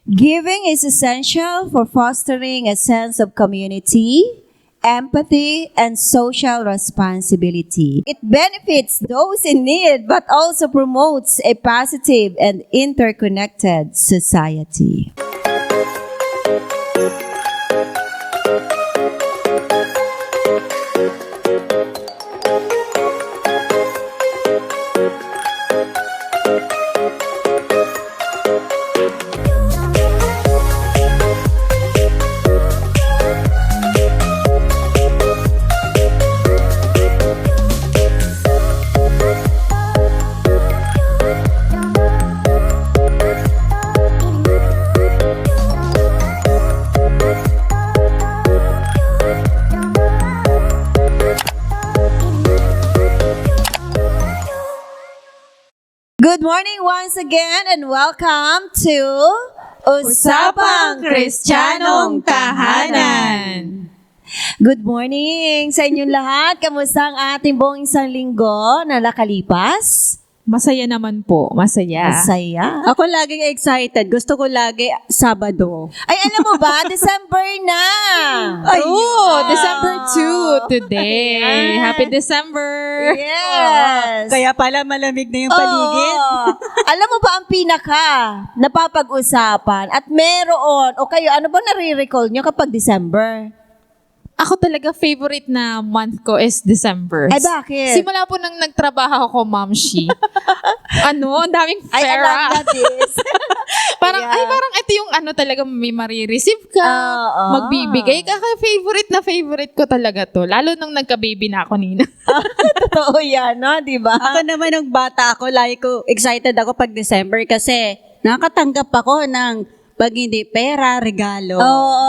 Giving is essential for fostering a sense of community, empathy, and social responsibility. It benefits those in need but also promotes a positive and interconnected society. Good morning once again and welcome to Usapang Kristiyanong Tahanan. Good morning sa inyong lahat. Kamusta ang ating buong isang linggo na nakalipas? Masaya naman po, masaya. Masaya. Ako laging excited. Gusto ko lagi Sabado. Ay, alam mo ba? December na! Oh, December 2 today. Yes. Happy December. Yes! Kaya pala malamig na yung paligid. Oo. Alam mo ba ang pinaka napapag-usapan at meron, o kayo, ano ba nare-recall nyo kapag December? Ako talaga favorite na month ko is December. Ay, bakit? Simula po nang nagtrabaho ako, Ma'am Shi. Ang daming Ay, alam pera. na this. Parang, Yeah. parang ito yung talaga may marireceive ka, Oo. magbibigay ka. Kaya favorite ko talaga to. Lalo nung nagka-baby na ako, Nina. Totoo yan, no? Di ba? Ako naman nung bata ako, lagi ko excited ako pag December kasi nakakatanggap ako ng pag hindi pera, regalo. Oo.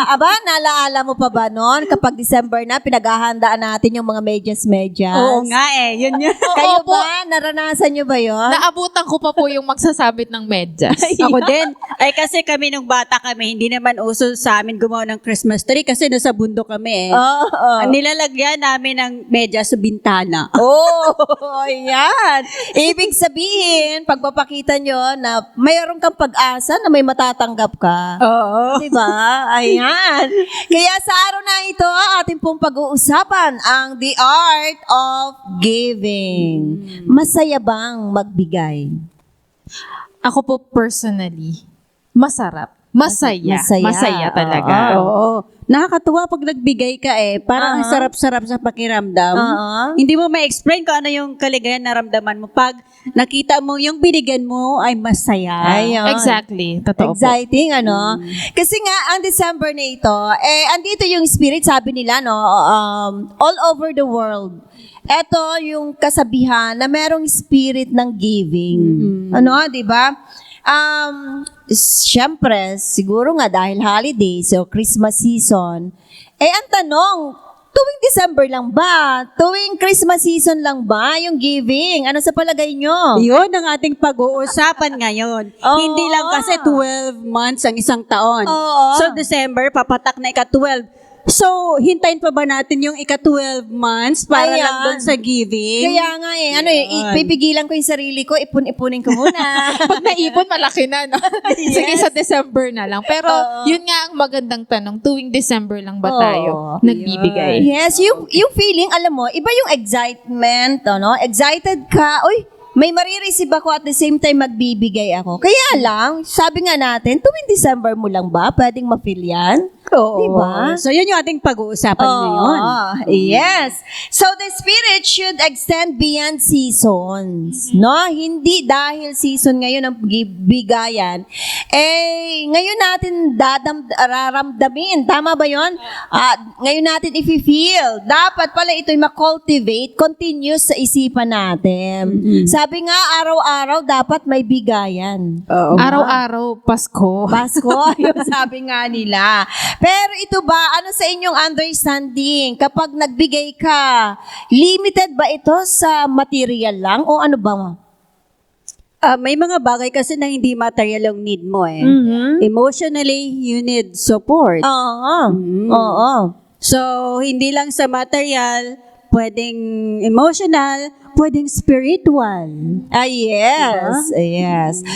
Aba, nalaala mo pa ba noon? Kapag December na, pinaghahandaan natin yung mga medyas-medyas. Oo nga eh, yun yun. Kayo Opo. ba? Naranasan nyo ba yun? Naabutan ko pa po yung magsasabit ng medyas. Ako din. Ay kasi kami nung bata kami, hindi naman uso sa amin gumawa ng Christmas tree kasi nasa bundok kami eh. Oo. Ang nilalagyan namin ng medyas sa bintana. Oh, yan. Ibig sabihin, pagpapakita nyo na mayroon kang pag-asa na may matatanggap ka. Oo. Diba? Ayan. Kaya sa araw na ito, ating pong pag-uusapan ang the art of giving. Masaya bang magbigay? Ako po personally, masarap. Masaya. Masaya. Masaya talaga. Oo. Nakakatuwa pag nagbigay ka eh. Parang ang sarap-sarap sa pakiramdam. Oo. Hindi mo ma-explain kung ano yung kaligayahan na ramdaman mo. Pag nakita mo yung binigyan mo ay masaya. Ayun. Exactly. Totoo po. Exciting, ano? Kasi nga, ang December na ito, andito yung spirit, sabi nila, no, all over the world. Ito yung kasabihan na merong spirit ng giving. Ano, di ba? Siyempre, siguro nga dahil holidays o Christmas season, ang tanong, tuwing December lang ba? Tuwing Christmas season lang ba yung giving? Ano sa palagay nyo? Yun ang ating pag-uusapan ngayon. Oo. Hindi lang kasi 12 months ang isang taon. Oo. So, December, papatak na ika-12. So, hintayin pa ba natin yung ika-12 months para Ayan. lang doon sa giving? Kaya nga pipigilan ko yung sarili ko, ipon-ipunin ko muna. Pag naipon, malaki na, no? Sige, sa December na lang. Pero, yun nga ang magandang tanong. Tuwing December lang ba tayo nagbibigay? Yes, yung feeling, alam mo, iba yung excitement, ano? Excited ka, uy, may marireceive ako at the same time magbibigay ako. Kaya lang, sabi nga natin, tuwing December mo lang ba pwedeng ma-feel yan? Oo. Diba? So, yun yung ating pag-uusapan ngayon. Yes. So, the spirit should extend beyond seasons. No? Hindi dahil season ngayon ang bigayan. Ngayon natin raramdamin. Tama ba yun? Ngayon natin i-feel. Dapat pala ito'y ma-cultivate, continuous sa isipan natin. Sabi nga, araw-araw dapat may bigayan. Oo. Araw-araw, Pasko. Pasko, yung sabi nga nila. Pero ito ba, ano sa inyong understanding? Kapag nagbigay ka, limited ba ito sa material lang o ano ba? May mga bagay kasi na hindi material ang need mo eh. Mhm. Emotionally, you need support. Oo. Oo. So, hindi lang sa material, pwedeng emotional, pwedeng spiritual. Yes. Yes.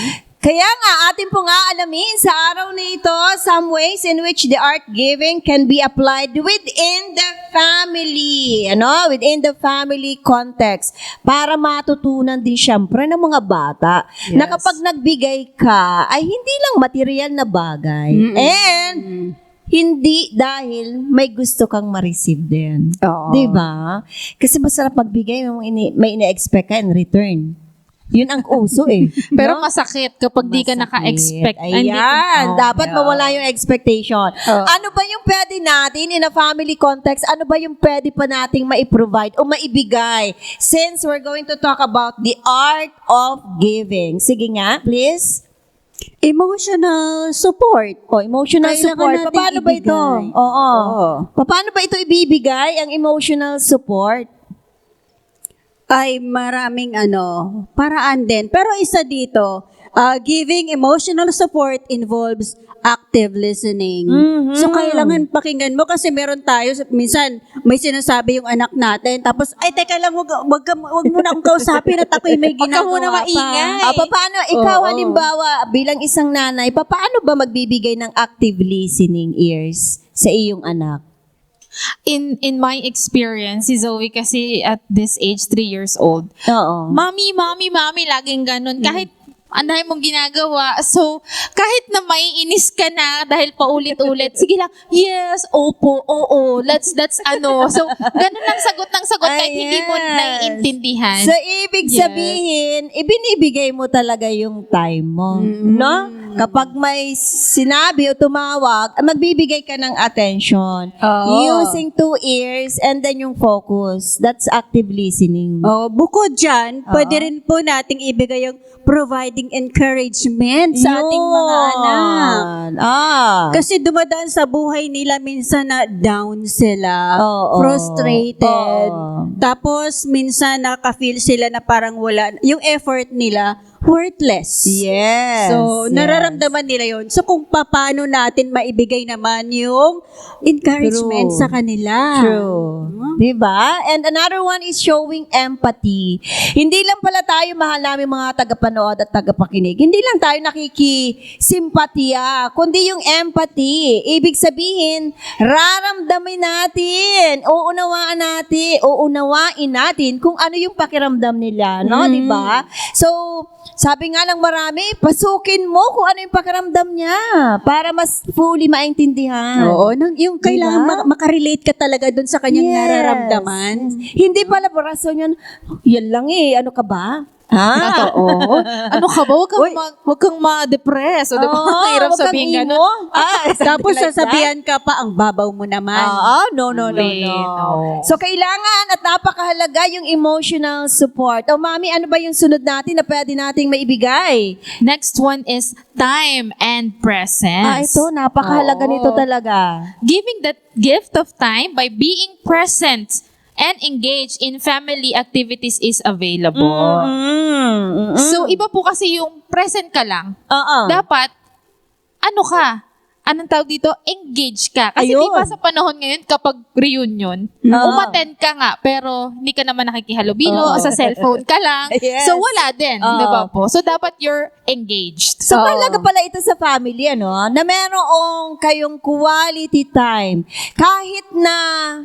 Kaya nga, atin po nga alamin sa araw na ito, some ways in which the art giving can be applied within the family. Within the family context. Para matutunan din syempre ng mga bata na kapag nagbigay ka, ay hindi lang material na bagay. And hindi dahil may gusto kang ma-receive din. Oo. Diba? Kasi masarap magbigay, may ine-expect ka in return. Yun ang uso eh. Pero No? masakit kapag di ka Masakit. naka-expect. Ayan, dapat mawala yung expectation. Oh. Ano ba yung pwede natin in a family context? Ano ba yung pwede pa nating mai-provide o maibigay? Since we're going to talk about the art of giving. Sige nga, please. Emotional support. O, emotional Kailangan support. nating Paano ba ito? ibigay. Oo. Oo. Paano ba ito ibibigay, ang emotional support? Ay maraming paraan din. Pero isa dito, giving emotional support involves active listening. So kailangan pakinggan mo kasi meron tayo, minsan may sinasabi yung anak natin, tapos, ay teka lang, wag mo na akong kausapin at ako'y may Wag ka ginagawa muna maingay. pa. Paano, ikaw Oo. halimbawa, bilang isang nanay, paano ba magbibigay ng active listening ears sa iyong anak? In my experience, si Zoe kasi at this age, 3 years old, Oo. Mami, laging ganun. Kahit ang dami mong ginagawa. So, kahit na maiinis ka na dahil paulit-ulit, sige lang, yes, opo, oo, that's ano. So, ganun lang sagot ng sagot kahit hindi mo Yes. naiintindihan. So, ibig Yes. sabihin, ibinibigay mo talaga yung time mo. No? Kapag may sinabi o tumawag, magbibigay ka ng attention. Oo. Using 2 ears and then yung focus. That's active listening. Oh, bukod dyan, pwede rin po nating ibigay yung providing encouragement sa ating mga anak. Kasi dumadaan sa buhay nila minsan na down sila, Oo. frustrated. Oo. Tapos minsan nakaka-feel sila na parang wala, yung effort nila worthless. Yes. So, yes. nararamdaman nila yon. So, kung paano natin maibigay naman yung encouragement True. sa kanila. True. Diba? And another one is showing empathy. Hindi lang pala tayo mahal namin mga tagapanood at tagapakinig. Hindi lang tayo nakikisimpatiya, kundi yung empathy. Ibig sabihin, raramdamin natin, uunawain natin kung ano yung pakiramdam nila, no? Diba? So, sabi nga ng marami, pasukin mo kung ano yung pakiramdam niya para mas fully maintindihan. Oo, yung kailangan Diba? makarelate ka talaga dun sa kanyang Yes. nararamdaman. Hindi pala rason yun, yan lang eh, ano ka ba? Ha? Oo. Ano ka ba? Huwag kang ma-depress. O, diba? Hirap wag kang sabihin emo. ganun. Tapos like sasabihan ka pa, ang babaw mo naman. No. Hindi, no. So, kailangan at napakahalaga yung emotional support. O, mami, ano ba yung sunod natin na pwede nating maibigay? Next one is time and presence. Ito, napakahalaga Oo. nito talaga. Giving that gift of time by being present and engaged in family activities is available. So, iba po kasi yung present ka lang. Oo. Dapat, ano ka? Anong tawag dito? Engage ka. Kasi Ayun. di ba sa panahon ngayon, kapag reunion, umattend ka nga, pero hindi ka naman nakikihalubilo, sa cellphone ka lang. Yes. So, wala din. Oo. Di ba po? So, dapat you're engaged. So, mahalaga pala ito sa family, na merong kayong quality time. Kahit na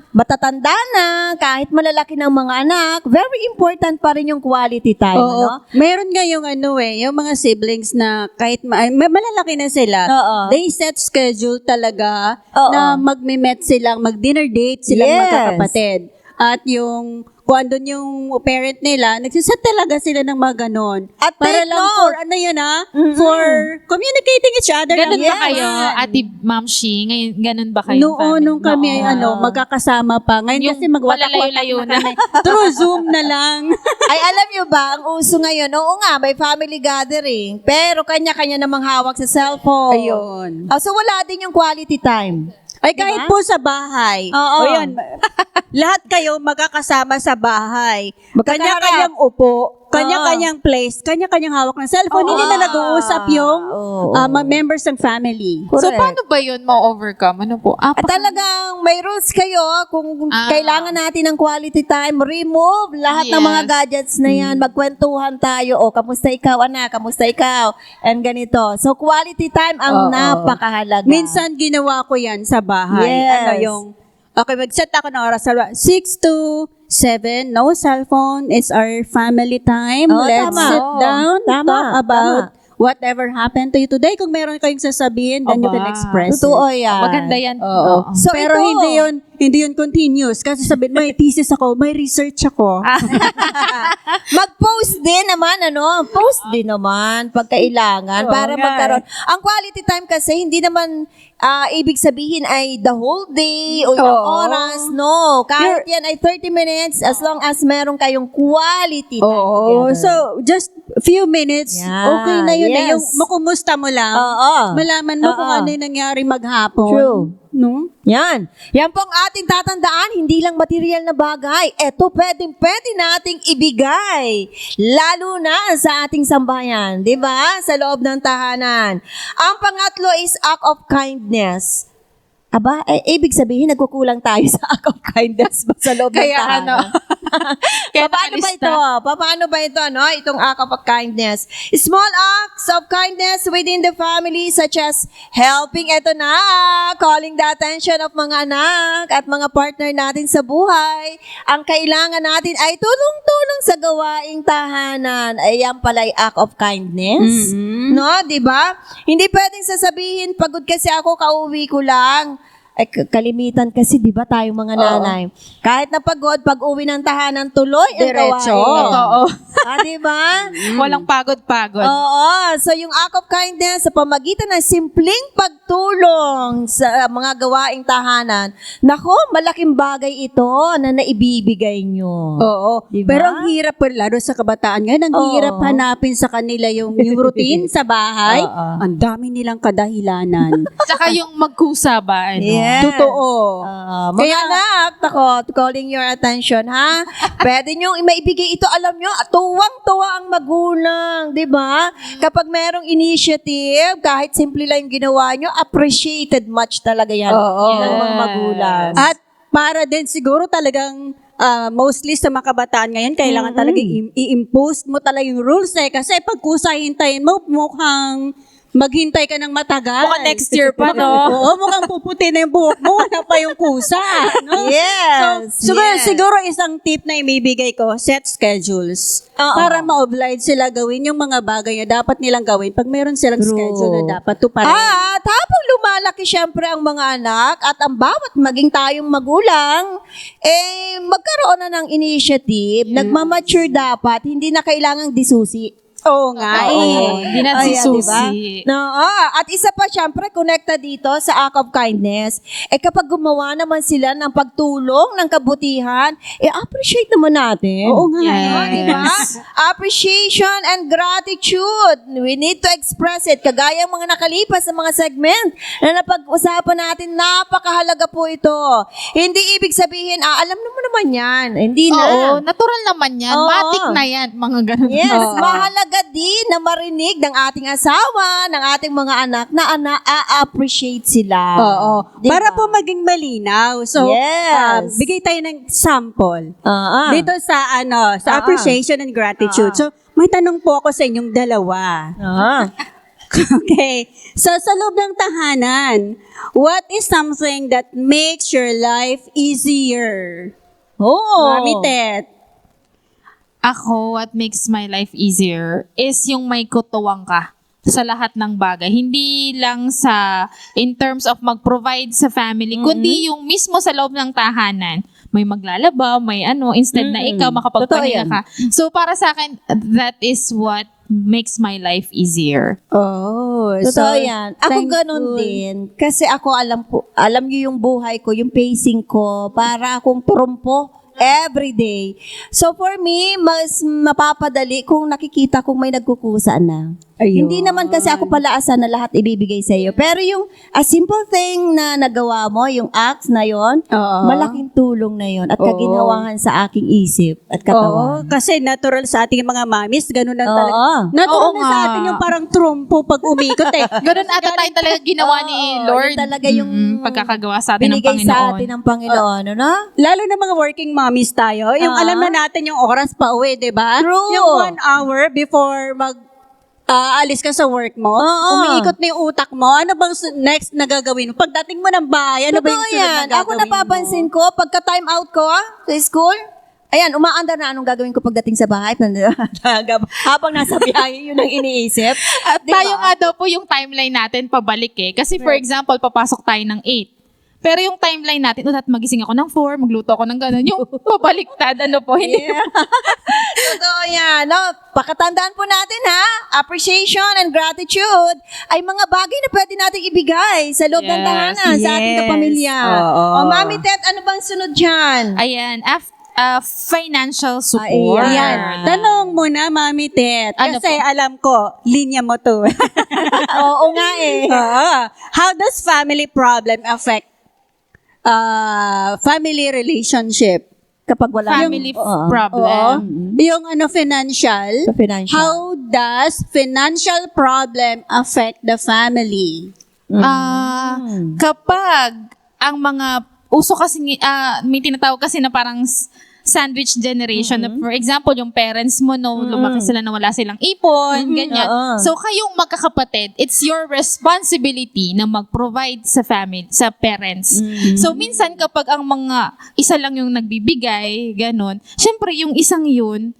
matatanda na, kahit malalaki ng mga anak, very important pa rin yung quality time, Oo. Meron nga yung yung mga siblings na kahit malalaki na sila, Oo. they set schedule talaga Oo. na magme-met silang, mag-dinner date silang Yes. magkakapatid. At yung, kung andun yung parent nila, nagsiset talaga sila ng mga ganon. At para take lang note. for, for communicating each other. Ganun lang. ba kayo, Ate Ma'am Shi? Ngayon, ganun ba kayo? Noon, nung kami, magkakasama pa. Ngayon Yung kasi magwatak-watak malalayo-layo na na. kami. Through Zoom na lang. Ay, alam nyo ba, ang uso ngayon, oo nga, may family gathering, pero kanya-kanya namang hawak sa cellphone. Ayun. So, wala din yung quality time. Ay, kahit po sa bahay. Oo. O yan, lahat kayo magkakasama sa bahay. Magkakaharap. Kanya-kanyang upo. kanya-kanyang place, kanya-kanyang hawak ng cellphone, hindi na nag-uusap yung members ng family. So, Correct. paano ba yun ma-overcome? Ano po? At talagang may rules kayo kung kailangan natin ng quality time, remove lahat ng mga Yes. gadgets na yan, magkwentuhan tayo, o kamusta ikaw anak, kamusta ikaw, and ganito. So quality time ang napakahalaga. Minsan ginawa ko yan sa bahay. Yes. Ano yung, okay, mag-set ako ng oras. 6 to 7, no cellphone. It's our family time. Oh, Let's tama. sit down, Tama, talk about tama. whatever happened to you today. Kung meron kayong sasabihin, then you can express Totoo it. yan. Maganda yan. Oo. Oo. So Pero ito, hindi yun continuous. Kasi sabihin, may thesis ako, may research ako. mag-post din naman, post din naman pag kailangan para nga magkaroon. Ang quality time kasi, hindi naman ibig sabihin ay the whole day o ilang Oo. oras, no. Kahit yan ay 30 minutes as long as meron kayong quality time Oo. together. So, just few minutes, Yeah, okay na yun. yes. Yung makumusta mo lang. Oo. Malaman mo kung Oo. ano yung nangyari maghapon. True. No? Yan. Yan pong ating tatandaan, hindi lang material na bagay. Ito pwede nating ibigay. Lalo na sa ating sambahayan. Di ba? Sa loob ng tahanan. Ang pangatlo is act of kindness. Aba, ibig sabihin, nagkukulang tayo sa act of kindness ba sa loob ng Kaya tahanan? Kaya Paano ba ito? Paano ba ito, itong act of kindness? Small acts of kindness within the family such as helping, ito na, calling the attention of mga anak at mga partner natin sa buhay. Ang kailangan natin ay tulong-tulong sa gawaing tahanan. Ayan pala ay act of kindness. No, di ba? Hindi pwedeng sasabihin, pagod kasi ako, kauwi ko lang. Ay, kalimitan kasi, di ba, tayong mga nanay. Kahit na pagod, pag uwi ng tahanan, tuloy ang Diretso. gawain. Oo. Di ba? Walang pagod-pagod. Oo. So, yung act of kindness sa pamagitan ng simpleng pagtulong sa mga gawaing tahanan, nako, malaking bagay ito na naibibigay nyo. Oo. Diba? Pero ang hirap po, lalo sa kabataan ngayon, ang Oo. hirap hanapin sa kanila yung routine sa bahay. Oo. Ang dami nilang kadahilanan. Saka yung magkusa ba? Ano? Yes. Totoo. Mga Kaya- anak, ako, calling your attention, ha? Pwede nyo maibigay ito, alam nyo, tuwang-tuwa ang magulang, di ba? Kapag merong initiative, kahit simple lang yung ginawa nyo, appreciated much talaga yan Oo. ng mga magulang. At para din siguro talagang mostly sa mga kabataan ngayon, kailangan talaga i-impose mo talaga yung rules kasi pag kusa-hintayin mo, mukhang maghintay ka ng matagal. Mukhang next year pa, no? Oo, mukhang puputi na yung buhok mo, wala pa yung kusa. No? Yes, yes. Siguro isang tip na ibibigay ko, set schedules. Oo. Para ma-oblige sila gawin yung mga bagay na dapat nilang gawin pag meron silang True. schedule na dapat tuparin. At habang lumalaki syempre ang mga anak at ang bawat maging tayong magulang, magkaroon na ng initiative, nagmamature dapat, hindi na kailangang disusi. Oo nga eh. Hindi na si Ayan, Susi. diba? No, at isa pa syempre, connected dito sa act of kindness, kapag gumawa naman sila ng pagtulong, ng kabutihan, appreciate naman natin. Oo nga. Yes. Oh, diba? Appreciation and gratitude. We need to express it. Kagaya ng mga nakalipas sa mga segment na napag-usapan natin, napakahalaga po ito. Hindi ibig sabihin, alam naman yan. Hindi na. Oo, natural naman yan. Oo. Matik na yan. Mga ganun. Yes, Oo. mahalaga din na marinig ng ating asawa, ng ating mga anak na a-appreciate sila. Oo. Diba? Para po maging malinaw. So, Yes. bigay tayo ng sample. Dito, Dito sa sa appreciation and gratitude. So, may tanong po ako sa inyong dalawa. Okay. So, sa loob ng tahanan, what is something that makes your life easier? Oo. Mami Tet. Ako, what makes my life easier is yung may kutuwang ka sa lahat ng bagay. Hindi lang in terms of mag-provide sa family, kundi yung mismo sa loob ng tahanan. May maglalaba, may instead na ikaw makapagpahinga Totoo ka. So, para sa akin, that is what makes my life easier. Oh, Totoo yan. Ako thankful. ganun din. Kasi ako alam niyo yung buhay ko, yung pacing ko, para akong turumpo every day. So for me, mas mapapadali kung nakikita kong may nagkukusa na. Ayun. Hindi naman kasi ako palaasan na lahat ibibigay sa iyo. Pero yung a simple thing na nagawa mo, yung acts na yon, Oo. malaking tulong na yon at Oo. kaginawahan sa aking isip at Oo, katawan. kasi natural sa ating mga mamis, ganun lang Oo. talaga. Natural Oo na sa nga. atin yung parang trumpo pag umikot eh. Ganun ata tayo talaga ginawa ni Oo, Lord. yun talaga yung pagkakagawa sa atin ng binigay Panginoon. sa atin ng Panginoon, ano? Lalo na mga working mommies tayo, yung alam na natin yung oras pa uwi, di ba? True. Yung 1 hour before alis ka sa work mo, Oo. umiikot na yung utak mo, ano bang next na gagawin mo? Pagdating mo ng bahay, ano ba yung Totoo sunod yan. na gagawin Ako napapansin ko, pagka time out ko sa school, ayan, umaandar na anong gagawin ko pagdating sa bahay. Habang nasa biyahe, yun ang iniisip. At Diba? tayo nga daw po yung timeline natin pabalik eh. Kasi for example, papasok tayo ng 8. Pero yung timeline natin, dapat magising ako ng 4, magluto ako ng gano'n. Yung pabaliktad, ano po, hindi Yeah. Totoo yan. No? Pakatandaan po natin ha, appreciation and gratitude ay mga bagay na pwede nating ibigay sa loob ng Yes. tahanan, sa ating Yes. kapamilya. Oo. O, Mami Tet, ano bang sunod dyan? Ayan, financial support. Ayan. Ayan. Tanong mo na, Mami Tet. Ano Kasi alam ko, linya mo to. Oo nga eh. Oo. How does family problem affect family relationship? Kapag wala Family Oo. problem. Yung financial. Sa financial. How does financial problem affect the family? Kapag ang mga uso kasi may tinatawag kasi na parang sandwich generation na for example yung parents mo lumaki sila na wala silang ipon ganyan. Oo. So kayong magkakapatid, it's your responsibility na mag-provide sa family, sa parents. So minsan kapag ang mga isa lang yung nagbibigay, ganun, syempre yung isang yun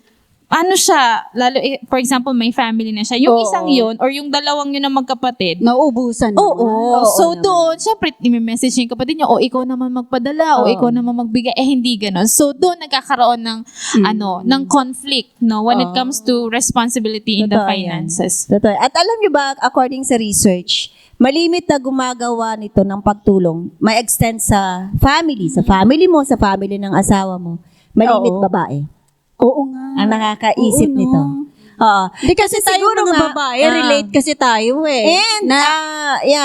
ano siya, lalo, for example, may family na siya. Yung Oo. isang yun, or yung dalawang yun na magkapatid, Nauubusan oo. naman. So doon, syempre, i-message niya yung kapatid niya, ikaw naman magpadala, o ikaw naman magbigay. Hindi ganon. So doon nagkakaroon ng, ng conflict, no? When it comes to responsibility in the Totoo yan. finances. Totoo. At alam niyo ba, according sa research, malimit na gumagawa nito ng pagtulong, may extend sa family mo, sa family ng asawa mo. Malimit Oo. babae. Oo nga. Ang nakakaisip Oo, no. nito. Oo. Hindi kasi tayo siguro mga nga, babae, relate kasi tayo eh. And,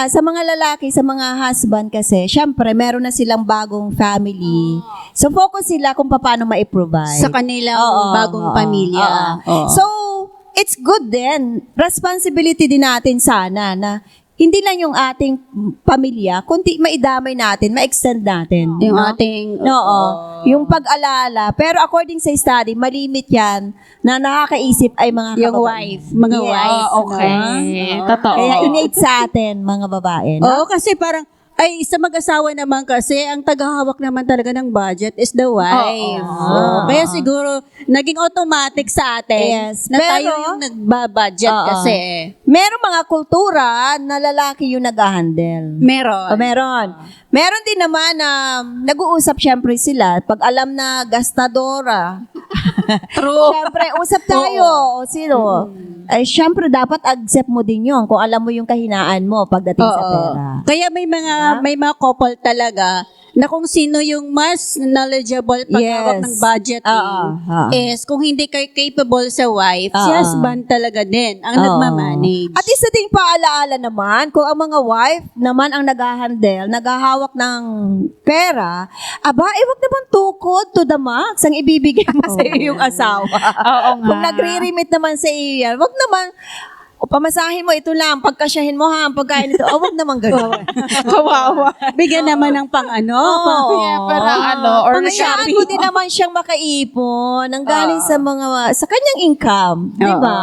sa mga lalaki, sa mga husband kasi, syempre, meron na silang bagong family. So, focus sila kung paano ma-provide. Sa kanilang Oo, bagong oo, pamilya. oo. So, it's good din. Responsibility din natin sana na hindi lang yung ating pamilya, kundi maidamay natin, ma-extend natin. Yung no? ating... Oo. Yung pag-alala. Pero according sa study, malimit yan na nakakaisip ay mga Yung kababa- wife. Mga Yes. wife. Okay. Totoo. Kaya innate sa atin, mga babae. No? Oo, kasi parang, ay, sa mag-asawa naman kasi, ang tagahawak naman talaga ng budget is the wife. Oo. Oo. Kaya siguro, naging automatic sa atin Yes. na tayo Pero- yung nagbabudget Oo. kasi. Merong mga kultura na lalaki yung nag-handle. Meron. Meron. Meron din naman na nag-uusap syempre sila. Pag alam na gastadora. True. Syempre, usap tayo. O sino? Ay, syempre, dapat accept mo din yun kung alam mo yung kahinaan mo pagdating sa Oo. pera. Kaya may mga couple talaga na kung sino yung mas knowledgeable paghawak Yes. ng budgeting Oo. is kung hindi kayo capable sa wife, si Oo. husband talaga din ang Oo. nagmamanage. At isa ding paalaala naman, kung ang mga wife naman ang nag-handle, naghahawak ng pera, wag naman tukod to the max ang ibibigay mo sa iyong asawa. Oo nga. Kung nagre-remit naman sa iyo yan, wag naman, pamasahin mo ito lang, pagkasyahin mo ha, ang pagkain ito, wag naman gano'n. Kawawa. Bigyan naman ng pang Yeah, parang or Pangayaan mo din naman siyang makaipon ng galing sa kanyang income. Di ba?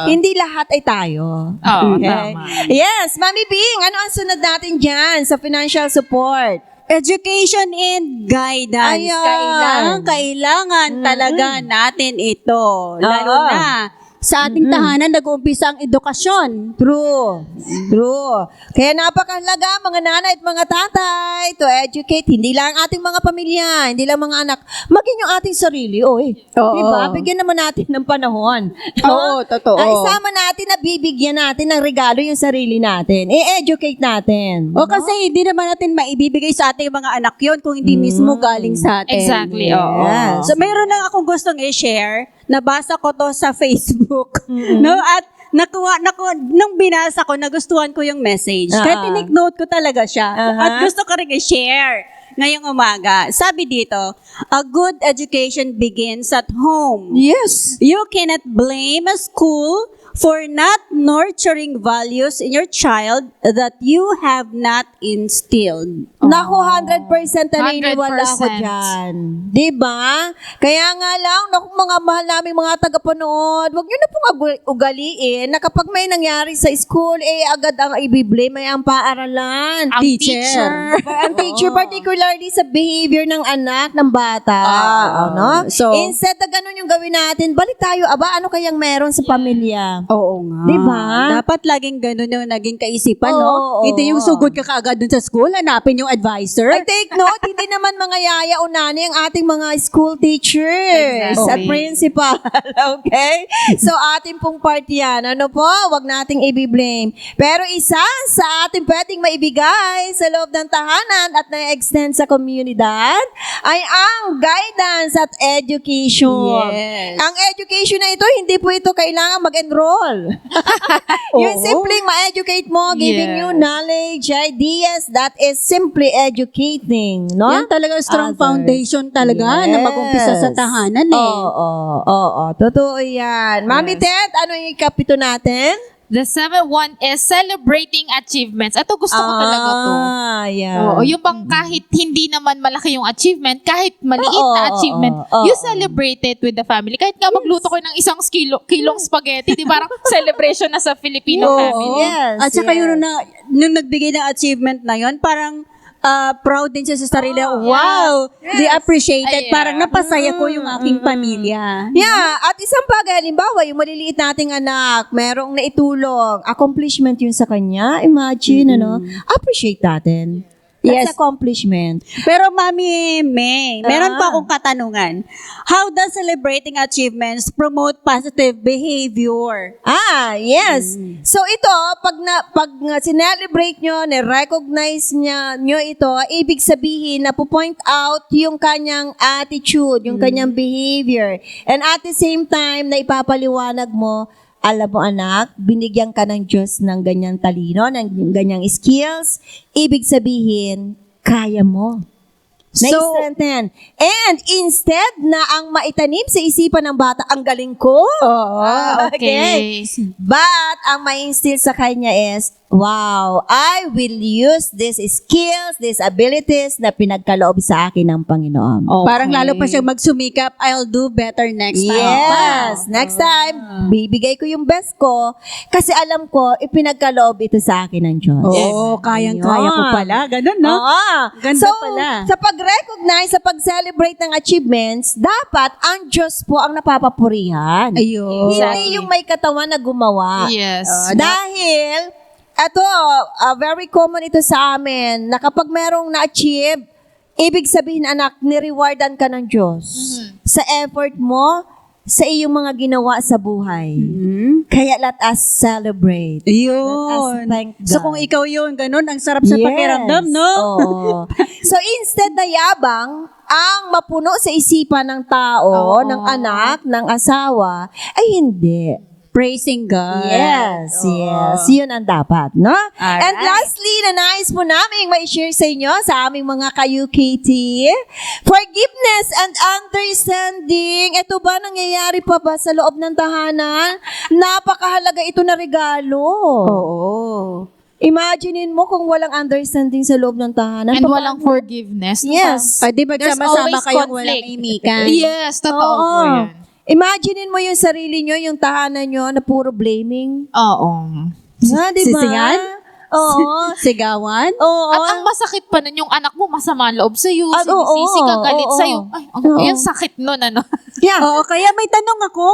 Hindi lahat ay tayo. Oo, tama. Yes, Mami Bing, ano ang sunod natin dyan sa financial support? Education and guidance. Ayan. Kailangan talaga natin ito. Lalo Oo. na sa ating tahanan nag-uumpisa ang edukasyon. True. Kaya napakahalaga mga nanay at mga tatay to educate hindi lang ang ating mga pamilya, hindi lang mga anak, maging yung ating sarili. Oo. Diba? Bigyan naman natin ng panahon. Oo, totoo. Isama natin na bibigyan natin ng regalo yung sarili natin. I-educate natin. O kasi hindi naman natin maibibigay sa ating mga anak yon kung hindi mismo galing sa atin. Exactly, oo. Yes. So mayroon lang akong gustong i-share. Nabasa ko to sa Facebook. No? At nung binasa ko, nagustuhan ko yung message. Kaya tinake note ko talaga siya. At gusto ko rin i-share ngayong umaga. Sabi dito, a good education begins at home. Yes. You cannot blame a school for not nurturing values in your child that you have not instilled. Naku, 100% naniniwala ako 100%. dyan. Diba? Kaya nga lang, naku mga mahal naming mga tagapanood, huwag nyo na pong ugaliin na kapag may nangyari sa school, agad ang ibiblame ay ang paaralan. Ang teacher. Ang teacher, particularly sa behavior ng anak, ng bata. Ano? So- Instead na ganun yung gawin natin, balik tayo, ano kayang meron sa pamilya? Oo nga. Diba? Dapat laging ganun yung naging kaisipan, Oo, no? Hindi yung sugod ka kaagad dun sa school, hanapin yung advisor. I take note, hindi naman mga yaya o nani ang ating mga school teachers Exactly. at principal. Okay? So, ating pong part yan. Ano po? Huwag nating i-blame. Pero isa sa ating pwedeng maibigay sa loob ng tahanan at na-extend sa komunidad ay ang guidance at education. Yes. Ang education na ito, hindi po ito kailangan mag-enroll. Yung Oo. simpleng ma-educate mo, giving Yes. you knowledge, ideas, that is simply educating, no? Yan talaga strong Others. foundation talaga na mag-umpisa sa tahanan eh. Oo. Totoo yan. Mami Ted, ano yung kapito natin? The 7th one is celebrating achievements. Ito gusto ko talaga to. Yan. Oo, yung bang kahit hindi naman malaki yung achievement, kahit maliit Oo, na achievement, oo, you oo. celebrate it with the family. Kahit nga magluto ko ng isang kilong spaghetti, di parang celebration na sa Filipino Oo. family. Yes, At saka yes. nung nagbigay ng achievement na yon, parang proud din siya sa sarili. Oh, Wow! They appreciated. Ay, Parang napasaya ko yung aking pamilya. Yeah, at isang bagay, halimbawa, yung maliliit nating anak, merong naitulong, accomplishment yun sa kanya, imagine, appreciate natin. That's Yes. accomplishment. Pero Mami May, meron pa akong katanungan. How does celebrating achievements promote positive behavior? Yes. So ito, pag sinelebrate nyo, ni-recognize nyo ito, ibig sabihin na po-point out yung kanyang attitude, yung kanyang behavior. And at the same time, na ipapaliwanag mo, alam mo anak, binigyan ka ng Diyos ng ganyang talino, ng ganyang skills, ibig sabihin, kaya mo. Na-strengthen. And instead na ang maitanim sa isipan ng bata, ang galing ko. Okay. But ang ma-instill sa kanya is, wow, I will use these skills, these abilities na pinagkaloob sa akin ng Panginoon. Okay. Parang lalo pa siyang magsumikap, I'll do better next time. Yes. Next time, bibigay ko yung best ko kasi alam ko, ipinagkaloob ito sa akin ng Diyos. Oo, kayang-kaya ko Ayun. pala. Ganun, no? Oo. Ganda so, pala. sa pag-recognize, sa pag-celebrate ng achievements, dapat ang Diyos po ang napapapurihan. Ayun. Hindi yung may katawan na gumawa. Yes. Dahil, ito, very common ito sa amin, na kapag merong na-achieve, ibig sabihin, anak, nirewardan ka ng Diyos. Sa effort mo, sa iyong mga ginawa sa buhay. Kaya let us celebrate. Let us Ayun. thank God. So kung ikaw yun, ganun, ang sarap sa pakiramdam, no? Oo. So instead na yabang, ang mapuno sa isipan ng tao, Oo. ng anak, ng asawa, ay hindi. Praising God. Yes, Oo. yes. Yun ang dapat, no? Alright. And lastly, na nais po namin ma-share sa inyo, sa aming mga ka-UKT, forgiveness and understanding. Ito ba, nangyayari pa ba sa loob ng tahanan? Napakahalaga ito na regalo. Oo. Imaginein mo kung walang understanding sa loob ng tahanan. And walang forgiveness. Yes. Di ba There's sama-sama always kayong conflict. walang imikan? Yes, totoo po Oo. yan. Imaginein mo yung sarili nyo, yung tahanan nyo na puro blaming. Oo. Ha, di ba? Sisihan? Oo. Sigawan? Oo. At ang masakit pa nun, yung anak mo masama ang loob sa'yo, At sinisisi oo, ka, galit oo. sa'yo. Ay, yung sakit nun, ano? Yeah. Oo, kaya may tanong ako.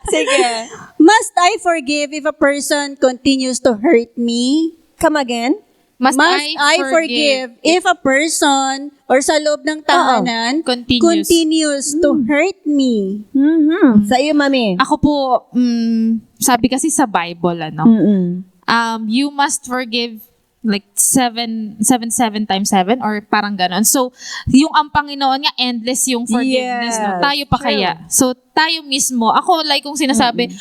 Sige. Must I forgive if a person continues to hurt me? Come again? Must I forgive if a person or sa loob ng tahanan continues to hurt me? Sa iyo, mami. Ako po, sabi kasi sa Bible, ano, Mm-mm. you must forgive like 7 times 7 or parang ganon. So, yung ang Panginoon nga, endless yung forgiveness. No? Yes, Tayo pa kaya. So, tayo mismo, ako like kung sinasabi,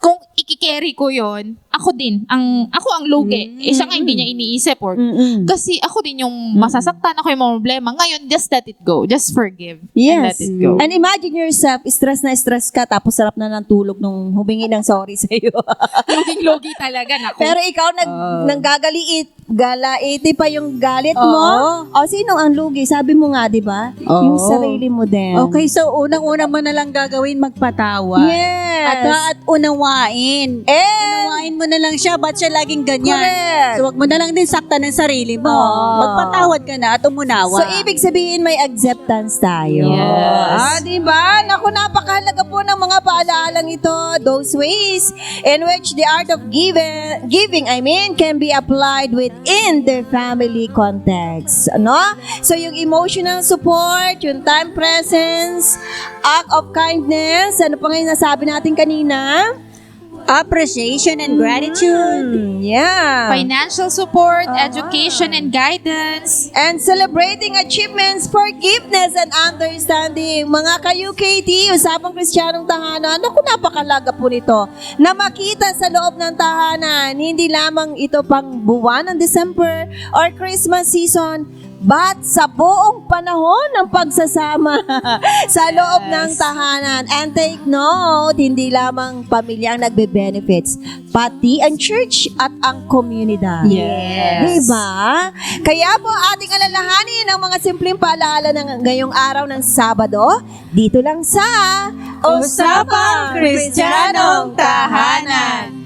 kung ikikerry ko yon, ako din, ako ang lugi. Siya nga hindi niya iniisip or kasi ako din yung masasaktan, ako yung mga problema. Ngayon, just let it go. Just forgive. And let Yes. it go. And imagine yourself, stress na stress ka, tapos sarap na ng tulog nung humingi ng sorry sa'yo. Luging-lugi talaga, nako. Pero ikaw galaiti pa yung galit mo. O sino ang lugi? Sabi mo nga, di ba? Yung sarili mo din. Okay, so unang-una mo na lang gagawin magpatawad. Yes. At unawain. Unawain mo na lang siya, ba't siya laging ganyan? Correct. So wag mo na lang din saktan ng sarili mo. Oo. Magpatawad ka na at umunawa. So, ibig sabihin may acceptance tayo. Yes. Di ba? Naku, napakahalaga po ng mga paalaalang ito. Those ways in which the art of giving, can be applied within the family context. Ano? So, yung emotional support, yung time presence, act of kindness, ano pa nga yung nasabi natin kanina? Appreciation and gratitude. Yeah. Financial support, education and guidance. And celebrating achievements, forgiveness, and understanding. Mga ka-UKT, Usapang Kristyanong Tahanan, naku, napakalaga po nito na makita sa loob ng tahanan. Hindi lamang ito pang buwan ng December or Christmas season, but sa buong panahon ng pagsasama sa loob ng tahanan. And take note, hindi lamang pamilya ang nagbe-benefits, pati ang church at ang komunidad. Yes. Diba? Kaya po ating alalahanin ang mga simpleng paalala ng ngayong araw ng Sabado, dito lang sa Usapang Kristyanong Tahanan.